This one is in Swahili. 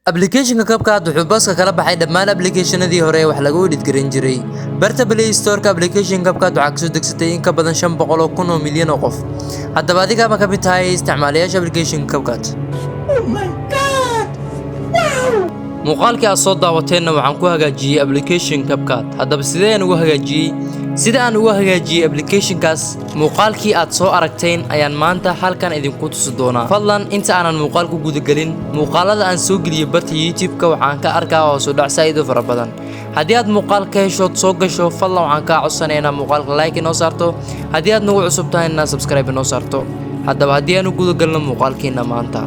application CapCut wuxuu baaska kala baxay dhammaan applicationadii hore wax lagu edit garan jiray. Barta Play Store ka application CapCut waxaa ka soo degsatay in ka badan 500 oo milyan oo qof. Haddaba adiga ma ka mid tahay isticmaalayaasha application CapCut? Oh my god! Wow! muuqaalkii aad soo daawateenna waxaan ku hagaajiyay application CapCut. Haddaba sidee aan ugu hagaajiyay? Sida aan ugu hagaajiyay application-kaas muuqaalkii aad soo aragteen ayaan maanta halkan idinku tusi doonaa. Fadlan inta aanan muuqaalku guda galin, muuqaalada aan soo geliyay barta YouTube-ka waxaan ka arkaa oo soo dhacsaydo fara badan. Haddii aad muuqaalka heshood soo gasho, fadlan waxaan ka codsanaynaa muuqaalka like inoo saarto. Haddii aad nagu cusub tahay, subscribe inoo saarto. Haddaba haddii aan u guda galno muuqaalkeena maanta.